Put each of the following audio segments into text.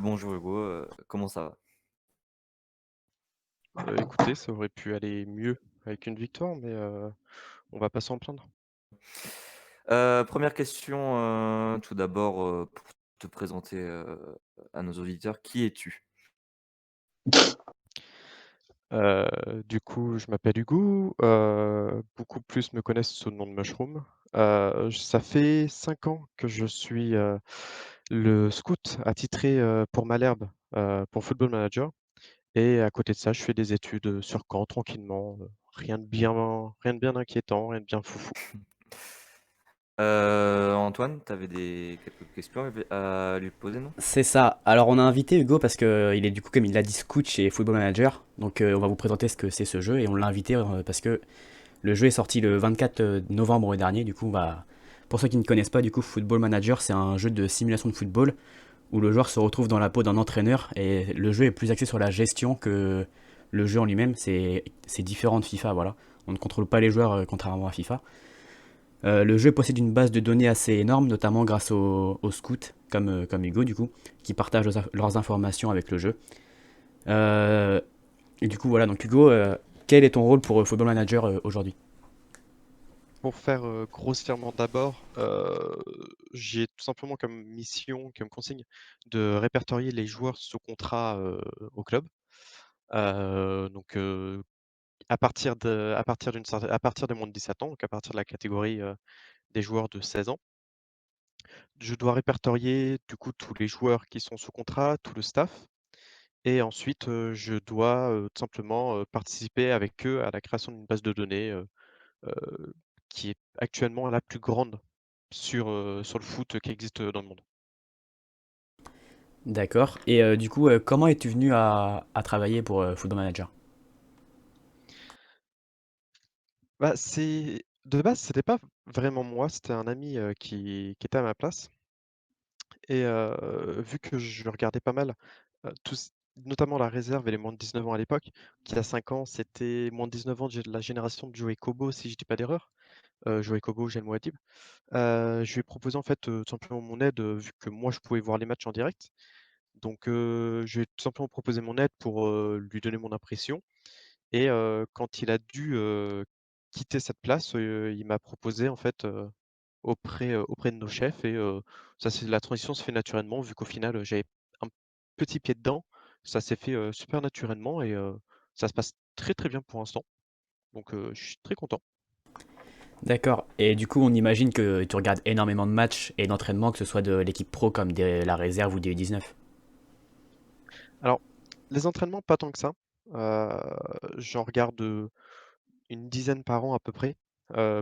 Bonjour Hugo, comment ça va? Écoutez, ça aurait pu aller mieux avec une victoire, mais on va pas s'en plaindre. 1 question, tout d'abord, pour te présenter, à nos auditeurs, qui es-tu? Du coup, je m'appelle Hugo, beaucoup plus me connaissent sous le nom de Mushroom. Ça fait 5 ans que je suis, le scout attitré, pour Malherbe, pour Football Manager et à côté de ça, je fais des études, sur Caen tranquillement, rien de bien inquiétant, rien de bien foufou. Antoine, tu avais quelques questions à lui poser, non? C'est ça. Alors on a invité Hugo parce que il est du coup comme il l'a dit scout chez Football Manager. Donc on va vous présenter ce que c'est ce jeu et on l'a invité parce que le jeu est sorti le 24 novembre dernier. Du coup pour ceux qui ne connaissent pas du coup Football Manager c'est un jeu de simulation de football où le joueur se retrouve dans la peau d'un entraîneur et le jeu est plus axé sur la gestion que le jeu en lui-même. C'est différent de FIFA, voilà. On ne contrôle pas les joueurs contrairement à FIFA. Le jeu possède une base de données assez énorme, notamment grâce aux scouts, comme Hugo du coup, qui partagent leurs informations avec le jeu. Euh, et du coup, voilà, donc Hugo, quel est ton rôle pour Football Manager aujourd'hui? Pour faire, grossièrement d'abord, j'ai tout simplement comme mission, comme consigne de répertorier les joueurs sous contrat, au club. Donc, à partir des moins de 17 ans, donc à partir de la catégorie, des joueurs de 16 ans. Je dois répertorier du coup tous les joueurs qui sont sous contrat, tout le staff et ensuite, je dois, tout simplement, participer avec eux à la création d'une base de données, heu, qui est actuellement la plus grande sur le foot qui existe dans le monde. D'accord. Et du coup, comment es-tu venu à travailler pour Football Manager? Bah, de base, c'était pas vraiment moi, c'était un ami, qui était à ma place et vu que je regardais pas mal, tous notamment la réserve et les moins de 19 ans à l'époque, qui a 5 ans, c'était moins de 19 ans de la génération de Joey Kobo, si je dis pas d'erreur. Joey Kobo, Gel Mouadib. Je lui ai proposé en fait, tout simplement mon aide, vu que moi je pouvais voir les matchs en direct. Donc je lui ai tout simplement proposé mon aide pour, lui donner mon impression et quand il a dû, quitter cette place, il m'a proposé en fait, auprès de nos chefs et la transition se fait naturellement vu qu'au final, j'avais un petit pied dedans. Ça s'est fait, super naturellement et ça se passe très, très bien pour l'instant. Donc je suis très content. D'accord. Et du coup, on imagine que tu regardes énormément de matchs et d'entraînements, que ce soit de l'équipe pro comme de la réserve ou des U19. Alors, les entraînements, pas tant que ça. Heu, J'en regarde, une dizaine par an à peu près,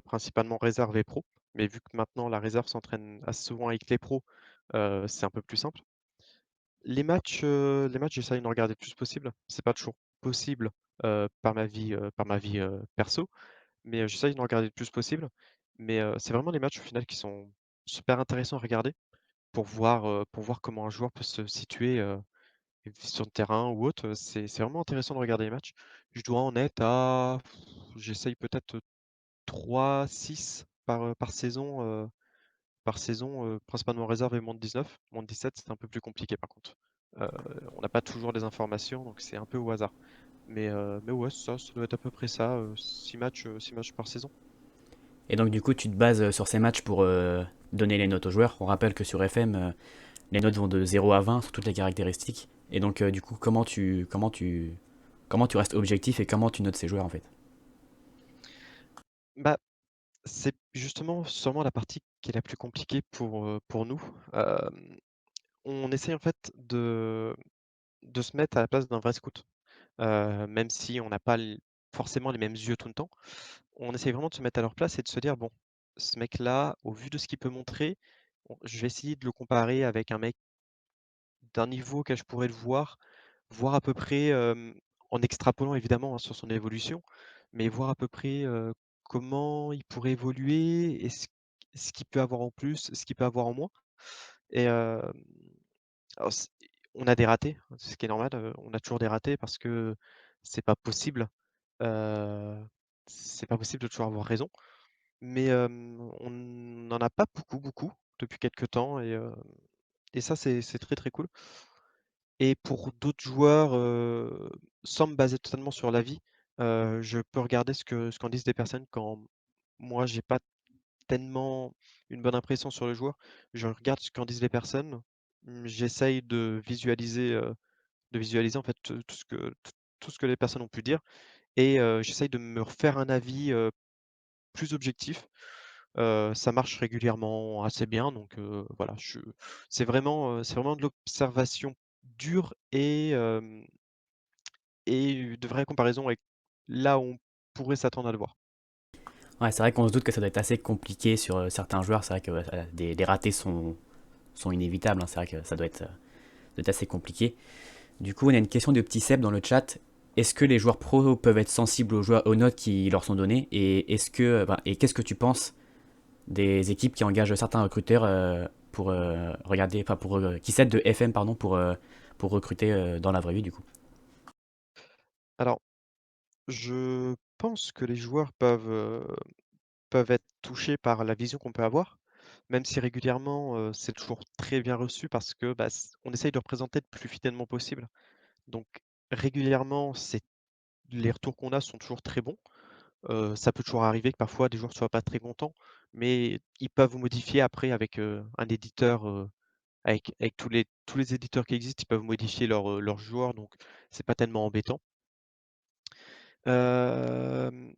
principalement réserve et pro. Mais vu que maintenant la réserve s'entraîne assez souvent avec les pros, c'est un peu plus simple. Les matchs, j'essaye d'en regarder le plus possible. C'est pas toujours possible, par ma vie, perso, mais j'essaye d'en regarder le plus possible. Mais c'est vraiment les matchs au final qui sont super intéressants à regarder pour voir comment un joueur peut se situer, sur le terrain ou autre. C'est vraiment intéressant de regarder les matchs. Je dois en être à j'essaye peut-être 3-6 par saison, principalement réserve et moins de 19. Moins de 17, c'est un peu plus compliqué par contre. Heu, on n'a pas toujours les informations, donc c'est un peu au hasard. Mais ouais, ça doit être à peu près ça, 6 matchs par saison. Et donc, du coup, tu te bases sur ces matchs pour donner les notes aux joueurs. On rappelle que sur FM, les notes vont de 0 à 20 sur toutes les caractéristiques. Et donc, du coup, comment tu restes objectif et comment tu notes ces joueurs en fait? Bah, c'est justement sûrement la partie qui est la plus compliquée pour nous. On essaye en fait de se mettre à la place d'un vrai scout. Même si on n'a pas forcément les mêmes yeux tout le temps. On essaye vraiment de se mettre à leur place et de se dire: «Bon, ce mec-là, au vu de ce qu'il peut montrer, je vais essayer de le comparer avec un mec d'un niveau auquel je pourrais le voir à peu près, en extrapolant évidemment, hein, sur son évolution, mais voir à peu près, comment il pourrait évoluer et ce qu'il peut avoir en plus, ce qu'il peut avoir en moins» et alors on a des ratés, ce qui est normal, on a toujours des ratés parce que c'est pas possible, heu, c'est pas possible de toujours avoir raison. Mais on n'en a pas beaucoup, beaucoup depuis quelque temps et ça c'est très, très cool. Et pour d'autres joueurs, sans me baser totalement sur l'avis, je peux regarder ce qu'en disent des personnes quand moi j'ai pas tellement une bonne impression sur le joueur. Je regarde ce qu'en disent les personnes, j'essaye de visualiser en fait, tout ce que les personnes ont pu dire et j'essaye de me refaire un avis, plus objectif. Ça marche régulièrement assez bien donc voilà, c'est vraiment de l'observation dure et de vraies comparaisons avec là où on pourrait s'attendre à le voir. Ouais, c'est vrai qu'on se doute que ça doit être assez compliqué sur certains joueurs. C'est vrai que des ratés sont inévitables, hein. C'est vrai que ça doit être assez compliqué. Du coup, on a une question de Petit Seb dans le chat. Est-ce que les joueurs pro peuvent être sensibles aux notes qui leur sont données et qu'est-ce que tu penses des équipes qui engagent certains recruteurs pour regarder, enfin qui s'aident de FM pardon pour recruter dans la vraie vie du coup. Alors, je pense que les joueurs peuvent être touchés par la vision qu'on peut avoir, même si régulièrement, c'est toujours très bien reçu parce que, bah, on essaye de représenter le plus fidèlement possible. Donc régulièrement, c'est les retours qu'on a sont toujours très bons. Ça peut toujours arriver que parfois des joueurs ne soient pas très contents, mais ils peuvent vous modifier après avec, un éditeur, avec tous les éditeurs qui existent, ils peuvent modifier leurs joueurs, donc c'est pas tellement embêtant. Hem,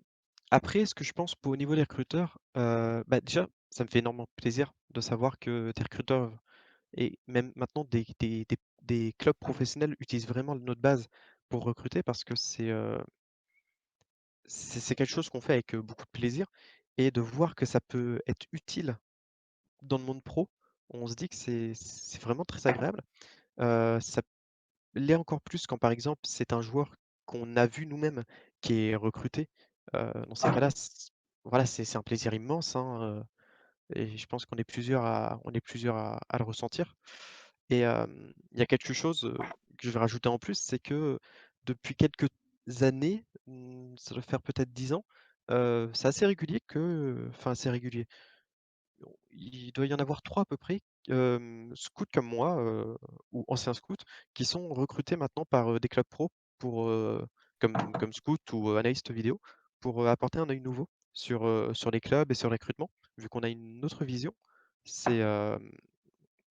Après, ce que je pense au niveau des recruteurs, bah, déjà, ça me fait énormément plaisir de savoir que des recruteurs et même maintenant des clubs professionnels utilisent vraiment notre base pour recruter parce que c'est quelque chose qu'on fait avec, beaucoup de plaisir et de voir que ça peut être utile dans le monde pro, on se dit que c'est vraiment très agréable. Ça l'est encore plus quand, par exemple, c'est un joueur qu'on a vu nous-mêmes qui est recruté. Dans ces cas-là, voilà, c'est un plaisir immense, hein, et je pense qu'on est plusieurs à le ressentir et il y a quelque chose, que je vais rajouter en plus, c'est que depuis quelques années, ça doit faire peut-être 10 ans, c'est assez régulier enfin assez régulier. Il doit y en avoir 3 à peu près, scouts comme moi, ou anciens scouts, qui sont recrutés maintenant par, des clubs pro pour, comme scout ou, analyste vidéo, pour, apporter un œil nouveau sur les clubs et sur le recrutement, vu qu'on a une autre vision. C'est,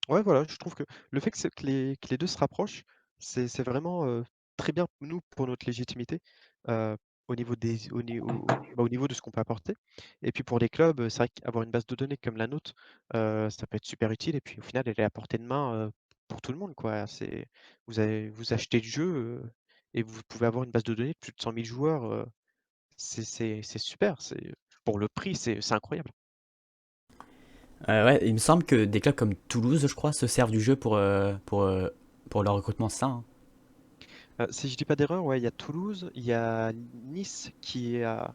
ouais, voilà, je trouve que le fait que les 2 se rapprochent, c'est vraiment, très bien, nous, pour notre légitimité, heu, au niveau des au niveau de ce qu'on peut apporter et puis pour les clubs, c'est vrai qu'avoir une base de données comme la nôtre, ça peut être super utile et puis au final, elle est à portée de main, pour tout le monde, quoi. Vous achetez le jeu, et vous pouvez avoir une base de données de plus de 100 000 joueurs, c'est super, pour le prix, c'est incroyable. Ouais, il me semble que des clubs comme Toulouse, je crois, se servent du jeu pour leur recrutement sain, hein. Si je dis pas d'erreur, ouais, il y a Toulouse, il y a Nice qui a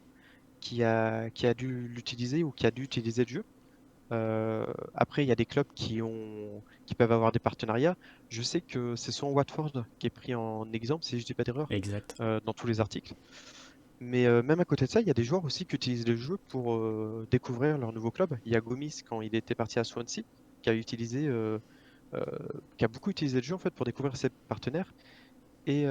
dû l'utiliser ou qui a dû utiliser le jeu. Après, il y a des clubs qui peuvent avoir des partenariats. Je sais que c'est souvent Watford qui est pris en exemple, si je dis pas d'erreur, Exact. dans tous les articles. Mais même à côté de ça, il y a des joueurs aussi qui utilisent le jeu pour découvrir leur nouveau club. Il y a Gomis quand il était parti à Swansea, qui a utilisé, euh, qui a beaucoup utilisé le jeu en fait pour découvrir ses partenaires. Et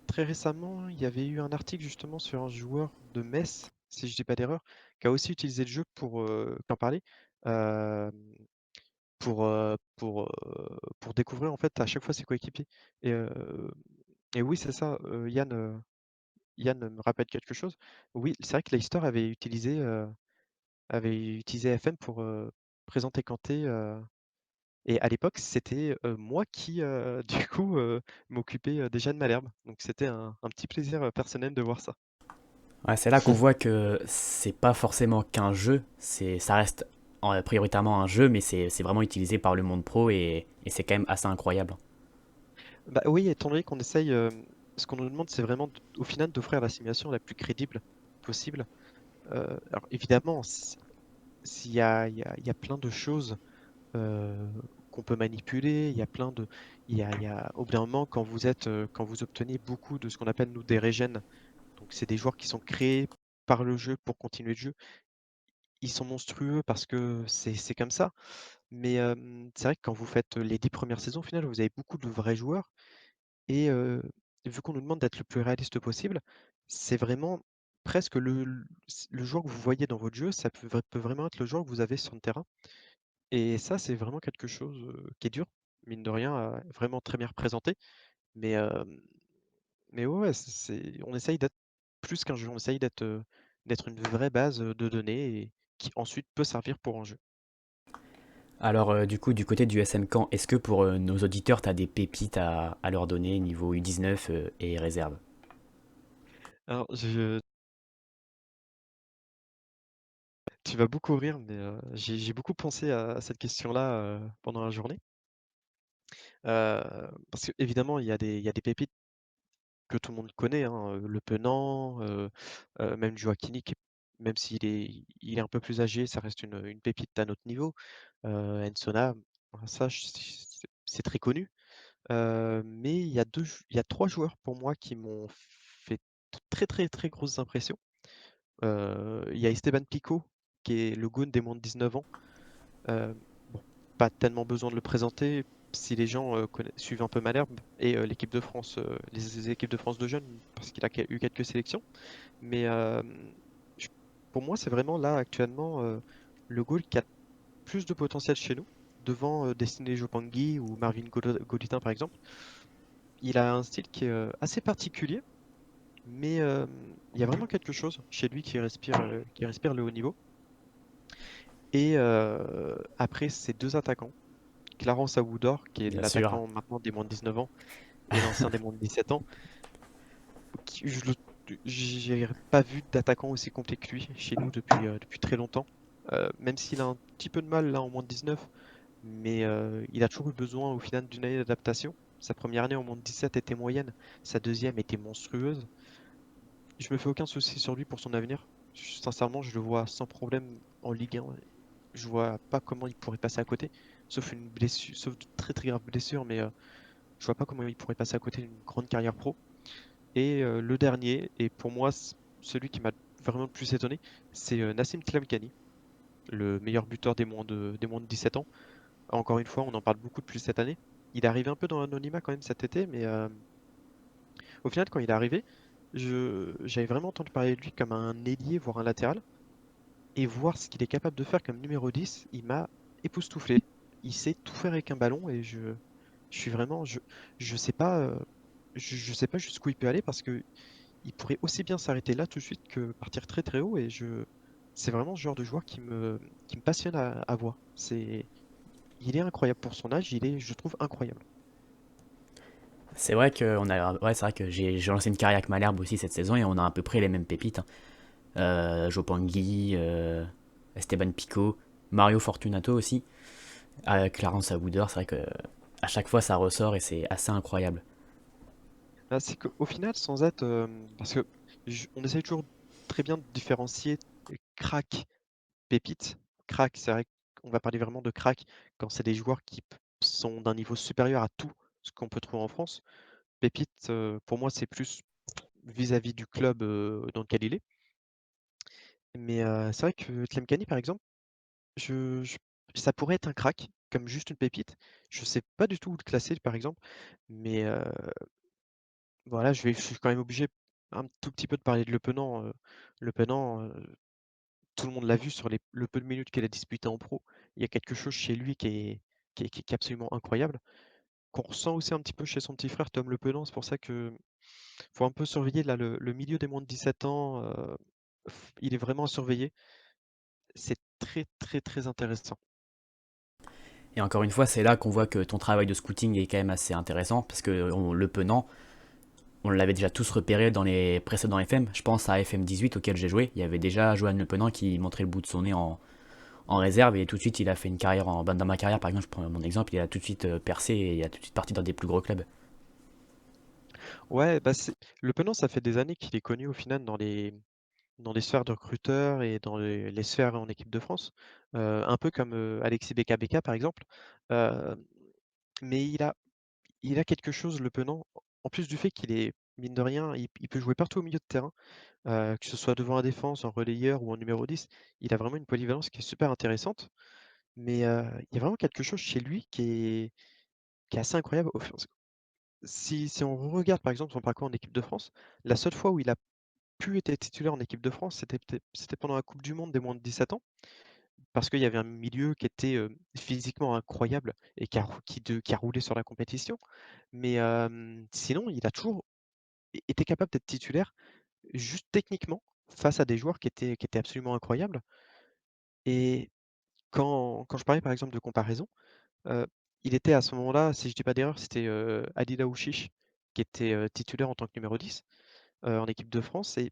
très récemment, il y avait eu un article justement sur un joueur de Metz, si je dis pas d'erreur, qui a aussi utilisé le jeu qui en parlait, hem, pour découvrir en fait à chaque fois ses coéquipiers. Et et oui, c'est ça, Yann me rappelle quelque chose. Oui, c'est vrai que Leicester avait utilisé FM pour, présenter Kanté, et à l'époque, c'était, moi qui, du coup, m'occupais, déjà de Malherbe. Donc c'était un petit plaisir, personnel de voir ça. Ouais, c'est là qu'on voit que c'est pas forcément qu'un jeu, ça reste prioritairement un jeu, mais c'est vraiment utilisé par le monde pro et c'est quand même assez incroyable. Bah, oui, étant donné qu'on essaye, ce qu'on nous demande, c'est vraiment au final d'offrir la simulation la plus crédible possible. Alors évidemment, il y a plein de choses, qu'on peut manipuler, il y a plein de il y a au bout d'un moment, quand vous obtenez beaucoup de ce qu'on appelle nous des régènes, donc c'est des joueurs qui sont créés par le jeu pour continuer le jeu. ils sont monstrueux parce que c'est comme ça. Mais c'est vrai que quand vous faites les 10 premières saisons, au final, vous avez beaucoup de vrais joueurs et vu qu'on nous demande d'être le plus réaliste possible, c'est vraiment presque le joueur que vous voyez dans votre jeu, ça peut vraiment être le joueur que vous avez sur le terrain et ça, c'est vraiment quelque chose, qui est dur, mine de rien, à vraiment très bien représenter. Mais ouais, on essaye d'être plus qu'un jeu, on essaye d'être une vraie base, de données et qui ensuite peut servir pour un jeu. Alors, du coup, du côté du SM Camp, est-ce que pour nos auditeurs, tu as des pépites à leur donner niveau U19 et réserve? Alors tu vas beaucoup rire, mais j'ai beaucoup pensé à cette question-là, pendant la journée. Parce qu'évidemment, il y a des pépites que tout le monde connaît, hein, Le Penant, même Joaquini qui même s'il est un peu plus âgé, ça reste une pépite à notre niveau. Ensona, ça c'est très connu. Mais il y a 3 joueurs pour moi qui m'ont fait de très, très, très grosses impressions. Il y a Esteban Pico, qui est le goon des moins de 19 ans. Bon, pas tellement besoin de le présenter. Si les gens suivent un peu Malherbe et l'équipe de France, les équipes de France de jeunes, parce qu'il a eu quelques sélections. Mais je- pour moi, c'est vraiment là actuellement le goal qui a plus de potentiel chez nous, devant Destiné Jopangui ou Marvin Golitin par exemple. Il a un style qui est assez particulier, mais il y a vraiment quelque chose chez lui qui respire le haut niveau. Et après, ces deux attaquants, Clarence Aoudor, qui est Bien sûr. l'attaquant maintenant des moins de 19 ans, et l'ancien des moins de 17 ans, j'ai pas vu d'attaquant aussi complet que lui chez nous depuis très longtemps. Même s'il a un petit peu de mal là en moins de 19, mais il a toujours eu besoin au final d'une année d'adaptation. Sa première année en moins de 17 était moyenne, sa deuxième était monstrueuse. Je me fais aucun souci sur lui pour son avenir. Sincèrement, je le vois sans problème en Ligue 1. Je vois pas comment il pourrait passer à côté, sauf une blessure, sauf de très très graves blessures, mais je vois pas comment il pourrait passer à côté d'une grande carrière pro. Et le dernier, et pour moi celui qui m'a vraiment le plus étonné, c'est Nassim Tlamkani, le meilleur buteur des moins de 17 ans. Encore une fois, on en parle beaucoup depuis cette année. Il est arrivé un peu dans l'anonymat quand même cet été, mais au final, quand il est arrivé, j'avais vraiment entendu parler de lui comme un ailier, voire un latéral. Et voir ce qu'il est capable de faire comme numéro 10, il m'a époustouflé. Il sait tout faire avec un ballon et je suis vraiment, je sais pas, je sais pas jusqu'où il peut aller parce que il pourrait aussi bien s'arrêter là tout de suite que partir très très haut et c'est vraiment ce genre de joueur qui me passionne à voir. Il est incroyable pour son âge, je trouve, incroyable. C'est vrai que ouais, c'est vrai que j'ai lancé une carrière avec Malherbe aussi cette saison et on a à peu près les mêmes pépites, hein. Jopangui, Esteban Pico, Mario Fortunato aussi, Clarence Agoudor, c'est vrai que à chaque fois ça ressort et c'est assez incroyable. Ah, c'est qu'au final, sans être, parce que on essaye toujours très bien de différencier crack pépites. Crack, c'est vrai qu'on va parler vraiment de crack quand c'est des joueurs qui sont d'un niveau supérieur à tout ce qu'on peut trouver en France. Pépite, pour moi, c'est plus vis-à-vis du club dans lequel il est. Mais c'est vrai que Tlemcani, par exemple, je, je- ça pourrait être un crack, comme juste une pépite. Je sais pas du tout où le classer, par exemple. Mais voilà, je suis quand même obligé un tout petit peu de parler de Le Penant. Le Penant, tout le monde l'a vu sur le peu de minutes qu'il a disputé en pro. Il y a quelque chose chez lui qui est absolument incroyable, qu'on ressent aussi un petit peu chez son petit frère Tom Le Penant. C'est pour ça que faut un peu surveiller là, le milieu des moins de 17 ans. Il est vraiment à surveiller. C'est très très très intéressant. Et encore une fois, c'est là qu'on voit que ton travail de scouting est quand même assez intéressant parce que le Penant, on l'avait déjà tous repéré dans les précédents FM. Je pense à FM 18 auquel j'ai joué. Il y avait déjà Johan Le Penant qui montrait le bout de son nez en réserve et tout de suite il a fait une carrière dans ma carrière par exemple, je prends mon exemple, il a tout de suite percé et il a tout de suite parti dans des plus gros clubs. Ouais, bah Le Penant, ça fait des années qu'il est connu au final dans les sphères de recruteurs et dans les sphères en équipe de France. Un peu comme Alexis Beka par exemple. Euh, mais il a quelque chose, Le Penant, en plus du fait qu'il est mine de rien, il peut jouer partout au milieu de terrain, que ce soit devant la défense, en relayeur ou en numéro 10. Il a vraiment une polyvalence qui est super intéressante, mais il y a vraiment quelque chose chez lui qui est assez incroyable. Si on regarde par exemple son parcours en équipe de France, la seule fois où il a pu être titulaire en équipe de France, c'était pendant la coupe du monde des moins de 17 ans, parce qu'il y avait un milieu qui était, physiquement incroyable et qui a roulé sur la compétition. Mais sinon, il a toujours été capable d'être titulaire juste techniquement face à des joueurs qui étaient absolument incroyables. Et quand je parlais par exemple de comparaison, heu, il était à ce moment-là, si je dis pas d'erreur, c'était, Adil Aouchiche qui était, titulaire en tant que numéro 10, en équipe de France. Et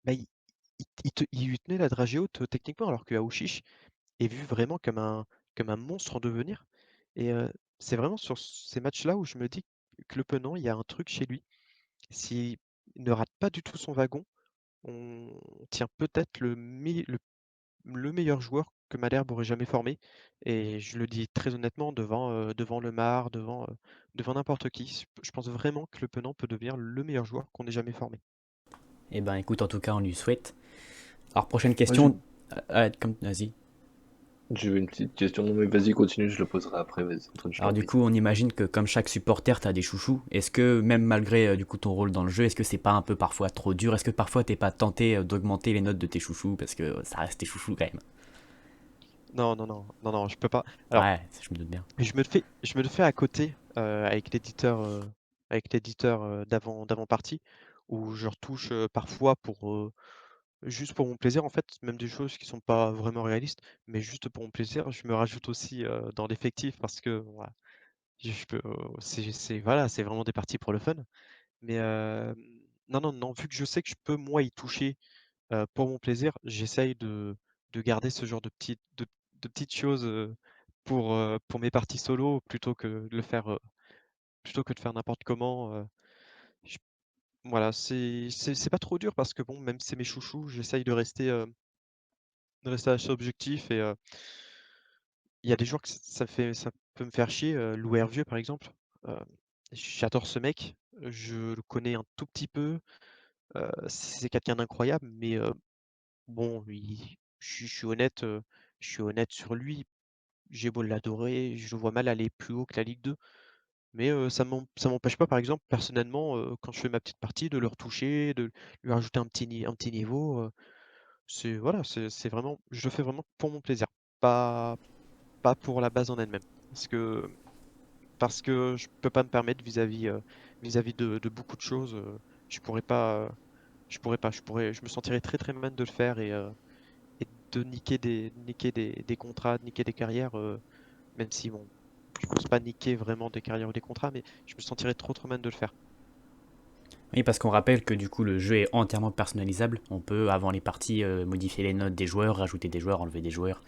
bah, il lui tenait la dragée haute, techniquement, alors que Aouchiche est vu vraiment comme un monstre en devenir. Et c'est vraiment sur ces matchs-là où je me dis que Le Penant, il y a un truc chez lui. S'il ne rate pas du tout son wagon, on tient peut-être le meilleur joueur que Malherbe aurait jamais formé. Et je le dis très honnêtement devant Lemar, devant n'importe qui. Je pense vraiment que Le Penant peut devenir le meilleur joueur qu'on ait jamais formé. Eh ben écoute, en tout cas, on lui souhaite. Alors, prochaine Moi, j'ai question. Vas-y. j'ai une petite question. Non, mais vas-y, continue, je la poserai après. Vas-y, Antoine, je Alors t'en du prie. coup, on imagine que comme chaque supporter, t'as des chouchous. Est-ce que même malgré du coup ton rôle dans le jeu, est-ce que c'est pas un peu parfois trop dur? Est-ce que parfois t'es pas tenté d'augmenter les notes de tes chouchous parce que ça reste tes chouchous quand même? Non, non, non, non, non, je peux pas. Alors, Ouais, je me doute bien. je me le fais à côté, avec l'éditeur, d'avant-partie, où je retouche, parfois juste pour mon plaisir, en fait, même des choses qui sont pas vraiment réalistes, mais juste pour mon plaisir. Je me rajoute aussi, dans l'effectif parce que, voilà, je peux voilà, c'est vraiment des parties pour le fun. Mais, non, non, non, vu que je sais que je peux moi y toucher, pour mon plaisir, j'essaye de garder ce genre de petites choses, pour mes parties solo plutôt que de faire n'importe comment. Je Voilà, c'est pas trop dur parce que bon, même si c'est mes chouchous, j'essaye de rester assez objectif. Et il y a des jours que ça peut me faire chier, Louis Hervieux par exemple. Heu, J'adore ce mec, je le connais un tout petit peu, c'est quelqu'un d'incroyable, mais bon, je suis honnête sur lui. J'ai beau l'adorer, je le vois mal aller plus haut que la Ligue 2, mais ça m'empêche pas, par exemple, personnellement, quand je fais ma petite partie, de le retoucher, de lui rajouter un petit niveau. Voilà, c'est vraiment, je le fais vraiment pour mon plaisir, pas pour la base en elle-même. Parce que je peux pas me permettre vis-à-vis de beaucoup de choses, je pourrais pas, je me sentirais très, très mal de le faire. Et de niquer des contrats, de niquer des carrières, même si bon, je pense pas niquer vraiment des carrières ou des contrats, mais je me sentirais trop, trop mal de le faire. Oui, parce qu'on rappelle que du coup le jeu est entièrement personnalisable. On peut avant les parties modifier les notes des joueurs, rajouter des joueurs, enlever des joueurs.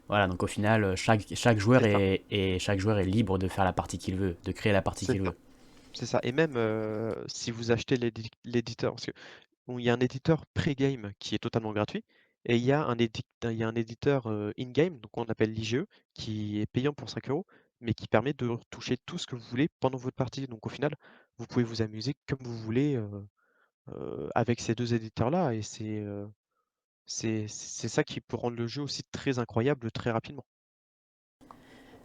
Voilà, donc au final, chaque joueur C'est ça, chaque joueur est libre de faire la partie qu'il veut, de créer la partie c'est qu'il ça, veut. c'est ça. Et même, si vous achetez l'éditeur, parce que bon, il y a un éditeur pré-game qui est totalement gratuit, et il y a un éditeur, in-game, donc on appelle l'IGE, qui est payant pour 5 €, mais qui permet de retoucher tout ce que vous voulez pendant votre partie. Donc au final, vous pouvez vous amuser comme vous voulez, avec ces 2 éditeurs-là. Et c'est ça qui peut rendre le jeu aussi très incroyable très rapidement.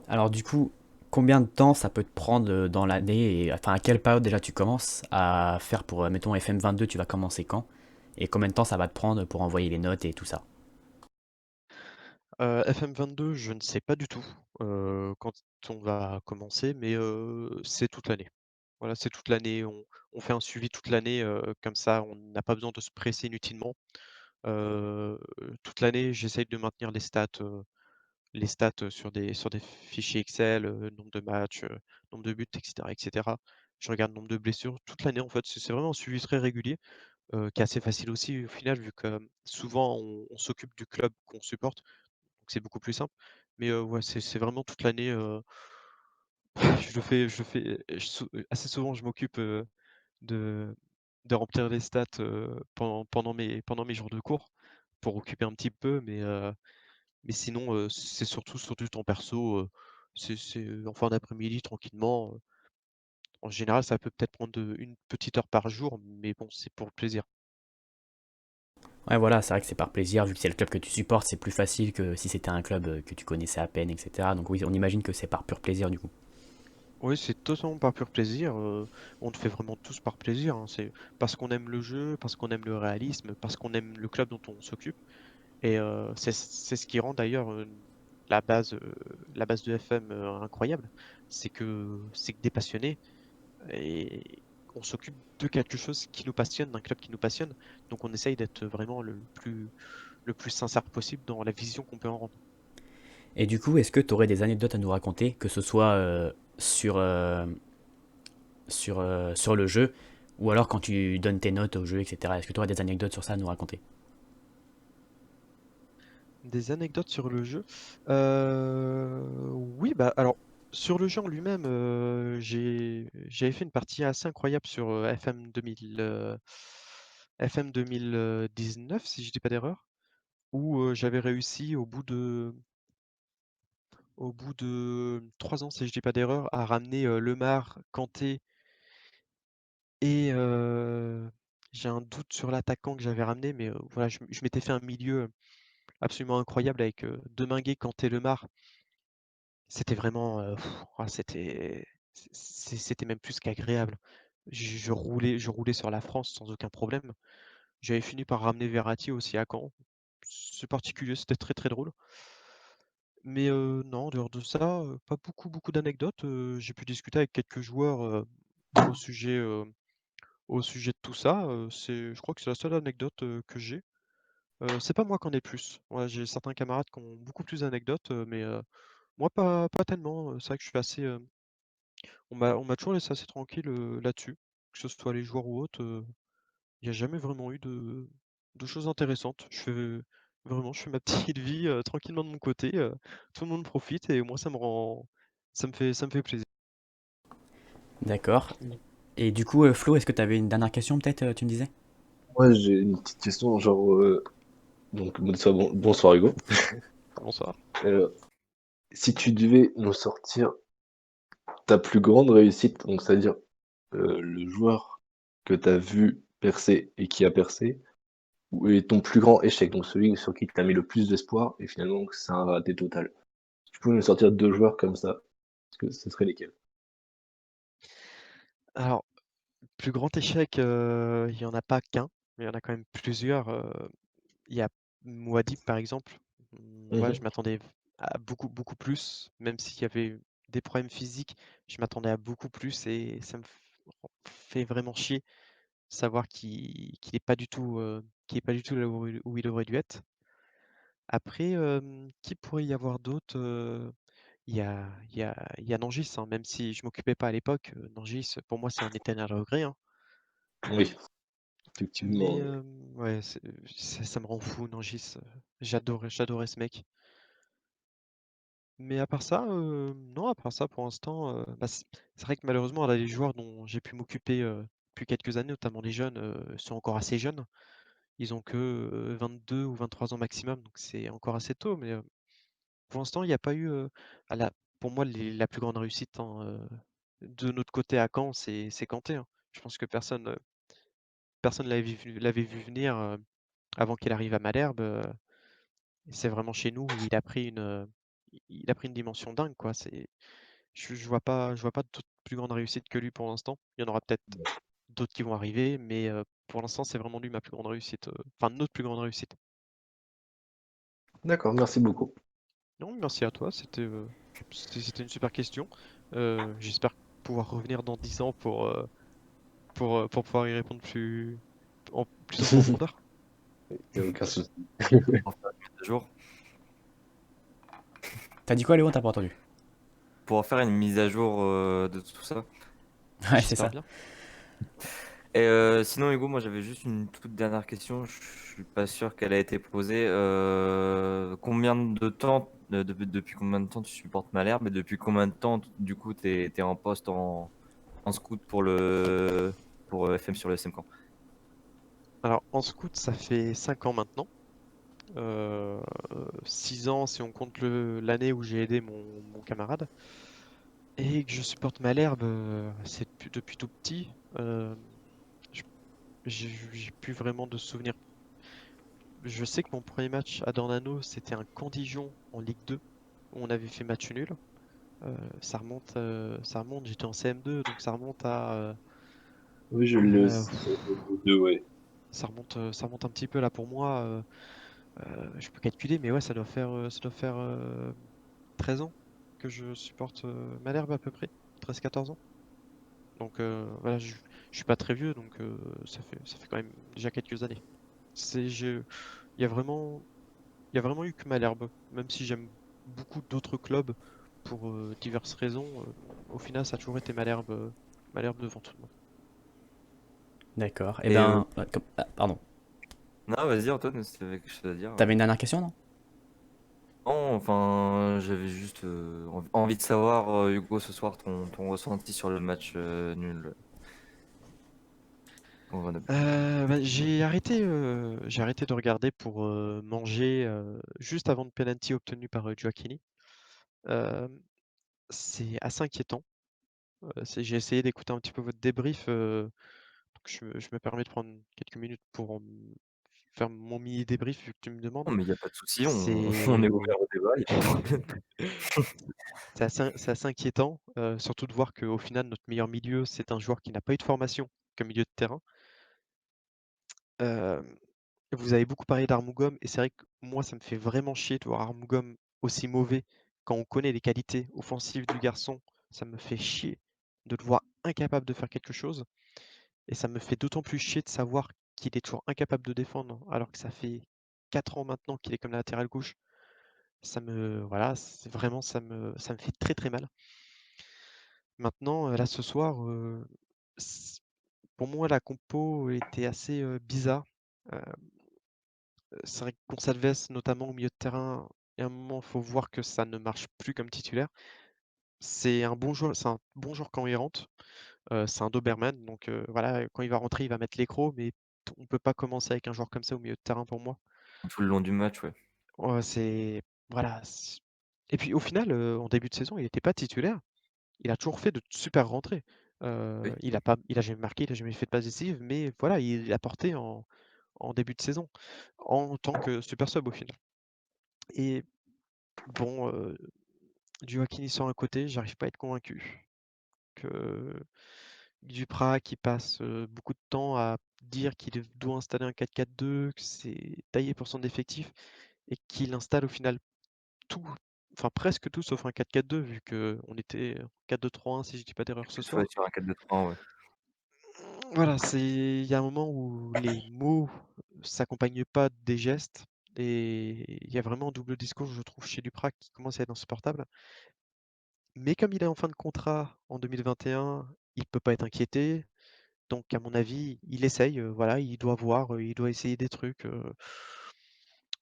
Alors du coup, combien de temps ça peut te prendre dans l'année et enfin à quelle période déjà tu commences à faire pour mettons FM22, tu vas commencer quand? Et combien de temps ça va te prendre pour envoyer les notes et tout ça? FM22, je ne sais pas du tout, quand on va commencer, mais c'est toute l'année. Voilà, c'est toute l'année, on fait un suivi toute l'année, comme ça on n'a pas besoin de se presser inutilement. Heu, Toute l'année, j'essaye de maintenir les stats sur des fichiers Excel, nombre de matchs, nombre de buts, et cetera. Je regarde le nombre de blessures toute l'année, en fait. C'est vraiment un suivi très régulier, qui est assez facile aussi au final, vu que souvent on s'occupe du club qu'on supporte, donc c'est beaucoup plus simple. Mais ouais, c'est vraiment toute l'année. Assez souvent je m'occupe, de remplir les stats, pendant mes jours de cours, pour occuper un petit peu. Mais sinon, c'est surtout sur du temps perso, c'est en fin d'après-midi tranquillement, En général, ça peut peut-être prendre une petite heure par jour, mais bon, c'est pour le plaisir. Ouais, voilà, c'est vrai que c'est par plaisir, vu que c'est le club que tu supportes, c'est plus facile que si c'était un club que tu connaissais à peine, etc. Donc oui, on imagine que c'est par pur plaisir du coup. Oui, c'est totalement par pur plaisir. On le fait vraiment tous par plaisir, hein. C'est parce qu'on aime le jeu, parce qu'on aime le réalisme, parce qu'on aime le club dont on s'occupe. Et c'est ce qui rend d'ailleurs la base de FM incroyable. C'est que des passionnés et on s'occupe de quelque chose qui nous passionne, d'un club qui nous passionne. Donc on essaye d'être vraiment le plus sincère possible dans la vision qu'on peut en rendre. Et du coup, est-ce que tu aurais des anecdotes à nous raconter, que ce soit sur, sur le jeu, ou alors quand tu donnes tes notes au jeu, etc. Est-ce que tu aurais des anecdotes sur ça à nous raconter? Des anecdotes sur le jeu. Oui, bah alors sur le jeu en lui-même, j'avais fait une partie assez incroyable sur FM 2000, FM 2019, si je dis pas d'erreur, où j'avais réussi au bout de 3 ans, si je dis pas d'erreur, à ramener Lemar, Kanté et j'ai un doute sur l'attaquant que j'avais ramené, mais voilà, je m'étais fait un milieu absolument incroyable avec Deminguet, Kanté, Lemar. C'était vraiment, c'était même plus qu'agréable. Je roulais sur la France sans aucun problème. J'avais fini par ramener Verratti aussi à Caen. C'est particulier, c'était très, très drôle. Mais non, en dehors de ça, pas beaucoup d'anecdotes. J'ai pu discuter avec quelques joueurs, au sujet, heu, au sujet de tout ça. Je crois que c'est la seule anecdote, que j'ai. C'est pas moi qui en ai plus. Ouais, j'ai certains camarades qui ont beaucoup plus d'anecdotes, mais moi pas tellement. C'est vrai que je suis assez, on m'a toujours laissé assez tranquille, là-dessus, que ce soit les joueurs ou autres, il y a jamais vraiment eu de choses intéressantes. Je fais ma petite vie, tranquillement de mon côté, tout le monde profite et moi ça me fait plaisir. D'accord. Et du coup, Flo, est-ce que tu avais une dernière question peut-être, tu me disais? Moi, j'ai une petite question, genre, donc, bonsoir Hugo. Bonsoir. Euh, Si tu devais nous sortir ta plus grande réussite, donc c'est-à-dire le joueur que tu as vu percer et qui a percé, et ton plus grand échec, donc celui sur qui tu as mis le plus d'espoir, et finalement c'est un raté total. Si tu pouvais nous sortir deux joueurs comme ça, est-ce que ce serait lesquels? Alors, plus grand échec, il y en a pas qu'un, mais il y en a quand même plusieurs, il y a Mouadib par exemple. Voilà, je Mhm. m'attendais à beaucoup plus, même s'il y avait des problèmes physiques, je m'attendais à beaucoup plus et ça me fait vraiment chier savoir qu'il est pas du tout, qu'il est pas du tout là où il aurait dû être. Après, qui pourrait y avoir d'autres? Il y a Nangis, hein, même si je m'occupais pas à l'époque, Nangis, pour moi, c'est un éternel regret, hein. Oui, Mais effectivement. ouais, ça me rend fou, Nangis, j'adorais ce mec. Mais à part ça, non, à part ça, pour l'instant, bah, c'est vrai que malheureusement, là, les joueurs dont j'ai pu m'occuper, depuis quelques années, notamment les jeunes, sont encore assez jeunes. Ils ont que, 22 ou 23 ans maximum, donc c'est encore assez tôt, mais pour l'instant, il n'y a pas eu, à la pour moi, la plus grande réussite, hein, de notre côté à Caen, c'est Kanté, hein. Je pense que personne l'avait vu venir, avant qu'il arrive à Malherbe, c'est vraiment chez nous où il a pris une dimension dingue, quoi. Je vois pas d'autres plus grande réussite que lui pour l'instant. Il y en aura peut-être d'autres qui vont arriver, mais pour l'instant, c'est vraiment lui ma plus grande réussite, enfin notre plus grande réussite. D'accord, merci beaucoup. Non, merci à toi, c'était une super question. J'espère pouvoir revenir dans 10 ans pour pouvoir y répondre plus en profondeur. Il n'y a aucun souci. Pour faire une mise à jour. T'as dit quoi, Léon? T'as pas entendu? Pour faire une mise à jour de tout ça. Ouais, c'est J'espère ça. bien. Et sinon, Hugo, moi j'avais juste une toute dernière question. Je suis pas sûr qu'elle a été posée. Combien de temps, depuis combien de temps tu supportes Malherbe et depuis combien de temps, du coup, t'es en poste en scout pour FM sur le SMCamp? Alors, en scout, ça fait 5 ans maintenant. 6 ans si on compte l'année où j'ai aidé mon camarade. Et que je supporte Malherbe, c'est depuis tout petit. Je- j'ai plus vraiment de souvenirs. Je sais que mon premier match à Dornano, c'était un Caen-Dijon en Ligue 2, où on avait fait match nul. Ça remonte, j'étais en CM2, donc ça remonte à... Oui, je l'ai euh, aussi. Deux, ouais. ça remonte un petit peu là pour moi. Je peux calculer, mais ouais, ça doit faire 13 ans que je supporte Malherbe à peu près. 13-14 ans. Donc voilà, je suis pas très vieux, donc ça fait quand même déjà quelques années. Il y a vraiment, il y a vraiment eu que Malherbe, même si j'aime beaucoup d'autres clubs pour diverses raisons. Au final, ça a toujours été Malherbe devant tout le monde. D'accord. Et Et ben, pardon. non, vas-y Antoine, si t'avais quelque chose à dire. T'avais une dernière question, non? Non, enfin, j'avais juste envie de savoir, Hugo, ce soir, ton ressenti sur le match nul contre Grenoble. Bah, j'ai arrêté de regarder pour manger juste avant le penalty obtenu par Gioacchini. Euh, c'est assez inquiétant. J'ai essayé d'écouter un petit peu votre débrief. Donc je me permets de prendre quelques minutes pour faire mon mini débrief vu que tu me demandes. Non, mais il n'y a pas de souci, on est C'est ouvert au débat, il n'y a pas de problème. c'est assez inquiétant, surtout de voir qu'au final, notre meilleur milieu, c'est un joueur qui n'a pas eu de formation comme milieu de terrain. Euh, Vous avez beaucoup parlé d'Armougom et c'est vrai que moi, ça me fait vraiment chier de voir Armougom aussi mauvais quand on connaît les qualités offensives du garçon. Ça me fait chier de le voir incapable de faire quelque chose et ça me fait d'autant plus chier de savoir qu'il est toujours incapable de défendre alors que ça fait 4 ans maintenant qu'il est comme latéral gauche. Voilà, c'est vraiment, ça me fait très très mal. Maintenant, là ce soir, c- pour moi, la compo était assez bizarre. Euh, C'est vrai que Gonçalves, notamment au milieu de terrain, il y a un moment, il faut voir que ça ne marche plus comme titulaire. C'est un bon joueur quand il rentre. C'est un Doberman, donc voilà, quand il va rentrer, il va mettre l'écro, mais on ne peut pas commencer avec un joueur comme ça au milieu de terrain pour moi. Tout le long du match, ouais. C'est voilà. Et puis au final, en début de saison, il n'était pas titulaire. Il a toujours fait de super rentrées. Oui. Il a jamais marqué, il a jamais fait de passe décisive, mais voilà, il a porté en début de saison en tant que super sub au final. Et bon, Joaquin sur un côté, j'arrive pas à être convaincu que Duprat qui passe beaucoup de temps à dire qu'il doit installer un 4-4-2, que c'est taillé pour son effectif et qu'il installe au final tout, enfin presque tout sauf un 4-4-2 vu qu'on était en 4-2-3-1 si je dis pas d'erreur ce Que ce soit soir. sur un 4-2-3, ouais. Voilà, il y a un moment où les mots s'accompagnent pas des gestes et il y a vraiment un double discours, je trouve, chez Duprat qui commence à être insupportable. Mais comme il est en fin de contrat en 2021, il peut pas être inquiété. Donc à mon avis, il essaye, voilà, il doit voir, il doit essayer des trucs.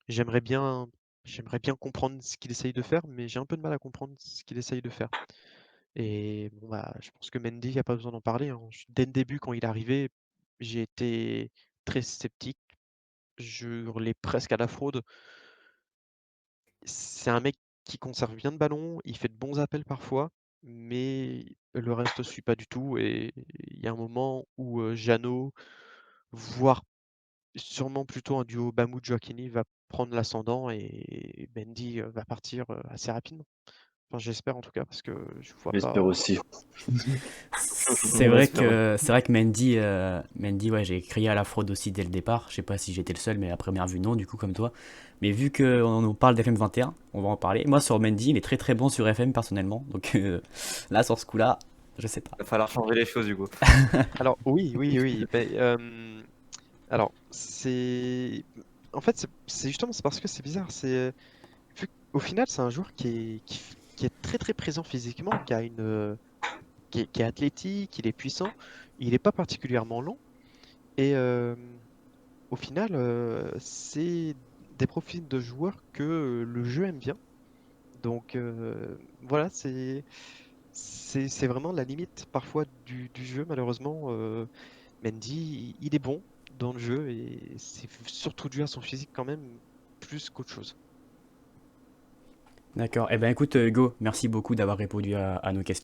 J'aimerais bien, j'aimerais bien comprendre ce qu'il essaye de faire, mais j'ai un peu de mal à comprendre ce qu'il essaye de faire. Et bon, bah, je pense que Mendy, il n'y a pas besoin d'en parler, hein. Dès le début, quand il est arrivé, j'ai été très sceptique. Je hurlais presque à la fraude. C'est un mec qui conserve bien le ballon, il fait de bons appels parfois, mais le reste ne suit pas du tout. Et il y a un moment où Jeannot, voire sûrement plutôt un duo Bamou-Gioacchini, va prendre l'ascendant et Mendy va partir assez rapidement. Enfin, j'espère en tout cas, parce que je vois J'espère pas. aussi. C'est On vrai espère aussi. que c'est vrai que Mendy, ouais, j'ai crié à la fraude aussi dès le départ. Je sais pas si j'étais le seul, mais à première vue non, du coup comme toi. Mais vu qu'on nous parle d'FM 21, on va en parler. Moi sur Mendy, il est très très bon sur FM personnellement. Donc là sur ce coup-là, je sais pas. Il va falloir changer les choses, Hugo. Alors oui, oui, oui. Alors en fait, c'est justement c'est parce que c'est bizarre. Au final, c'est un joueur qui est très très présent physiquement, qui est athlétique, il est puissant, il n'est pas particulièrement lent. Et au final, c'est des profils de joueurs que le jeu aime bien. Donc voilà, c'est vraiment la limite parfois du jeu, malheureusement. Mendy, il est bon dans le jeu et c'est surtout dû à son physique quand même, plus qu'autre chose. D'accord. Eh ben écoute Hugo, merci beaucoup d'avoir répondu à nos questions.